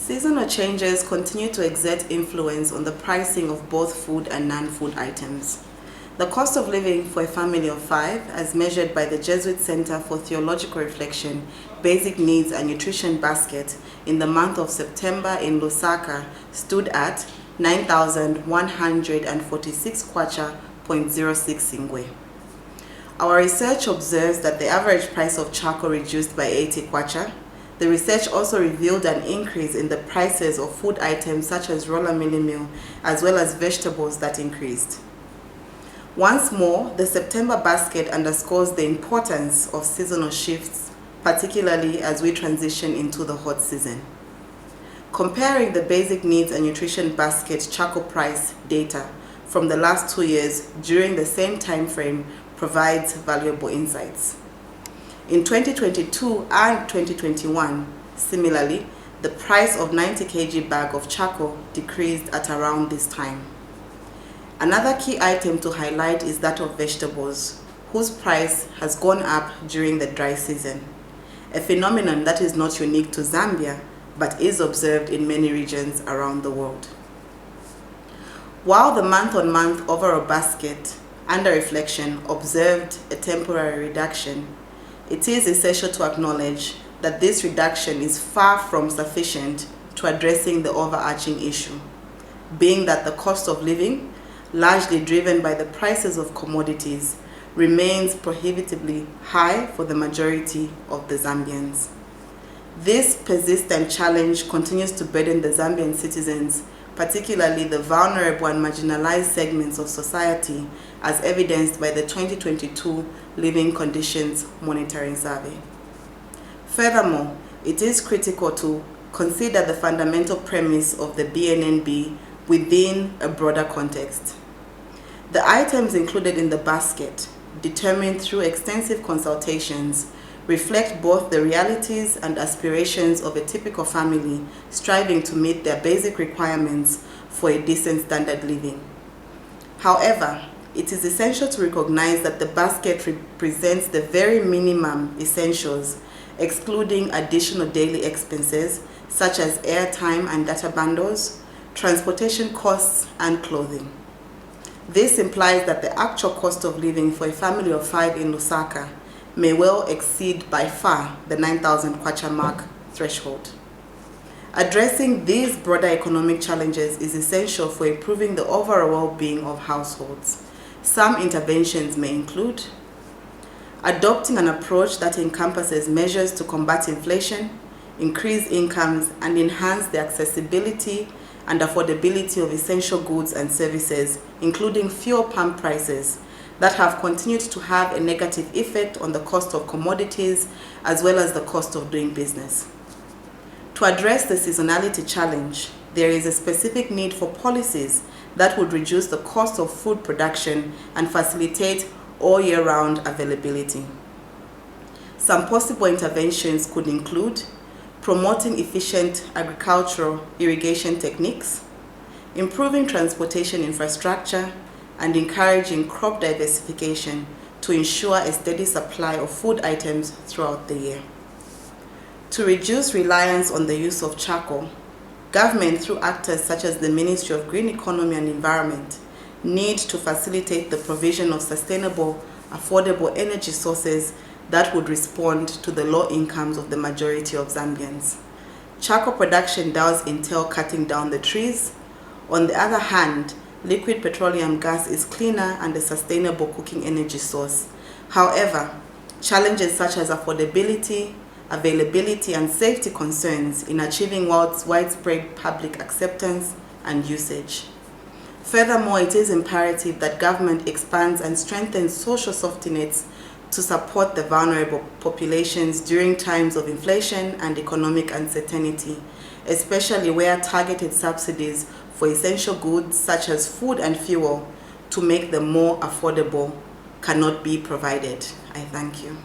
Seasonal changes continue to exert influence on the pricing of both food and non-food items. The cost of living for a family of 5, as measured by the Jesuit Centre for Theological Reflection, Basic Needs and Nutrition Basket in the month of September in Lusaka stood at 9,146 kwacha, 0.06 singwe. Our research observes that the average price of charcoal reduced by 80 kwacha. The research also revealed an increase in the prices of food items such as roller mealie meal, as well as vegetables that increased. Once more, the September basket underscores the importance of seasonal shifts, particularly as we transition into the hot season. Comparing the basic needs and nutrition basket charcoal price data from the last 2 years during the same time frame provides valuable insights. In 2022 and 2021, similarly, the price of 90 kg bag of charcoal decreased at around this time. Another key item to highlight is that of vegetables, whose price has gone up during the dry season, a phenomenon that is not unique to Zambia, but is observed in many regions around the world. While the month-on-month overall basket, under reflection, observed a temporary reduction, it is essential to acknowledge that this reduction is far from sufficient to addressing the overarching issue, being that the cost of living, largely driven by the prices of commodities, remains prohibitively high for the majority of the Zambians. This persistent challenge continues to burden the Zambian citizens, particularly the vulnerable and marginalized segments of society, as evidenced by the 2022 Living Conditions Monitoring Survey. Furthermore, it is critical to consider the fundamental premise of the BNNB within a broader context. The items included in the basket, determined through extensive consultations, reflect both the realities and aspirations of a typical family striving to meet their basic requirements for a decent standard living. However, it is essential to recognize that the basket represents the very minimum essentials, excluding additional daily expenses such as airtime and data bundles, transportation costs, and clothing. This implies that the actual cost of living for a family of 5 in Lusaka may well exceed by far the 9,000 kwacha mark threshold. Addressing these broader economic challenges is essential for improving the overall well-being of households. Some interventions may include adopting an approach that encompasses measures to combat inflation, increase incomes, and enhance the accessibility and affordability of essential goods and services, including fuel pump prices, that have continued to have a negative effect on the cost of commodities as well as the cost of doing business. To address the seasonality challenge, there is a specific need for policies that would reduce the cost of food production and facilitate all year-round availability. Some possible interventions could include promoting efficient agricultural irrigation techniques, improving transportation infrastructure, and encouraging crop diversification to ensure a steady supply of food items throughout the year. To reduce reliance on the use of charcoal, government, through actors such as the Ministry of Green Economy and Environment, need to facilitate the provision of sustainable, affordable energy sources that would respond to the low incomes of the majority of Zambians. Charcoal production does entail cutting down the trees. On the other hand, liquid petroleum gas is cleaner and a sustainable cooking energy source. However, challenges such as affordability, availability, and safety concerns in achieving widespread public acceptance and usage. Furthermore, it is imperative that government expands and strengthens social safety nets to support the vulnerable populations during times of inflation and economic uncertainty, especially where targeted subsidies for essential goods such as food and fuel to make them more affordable cannot be provided. I thank you.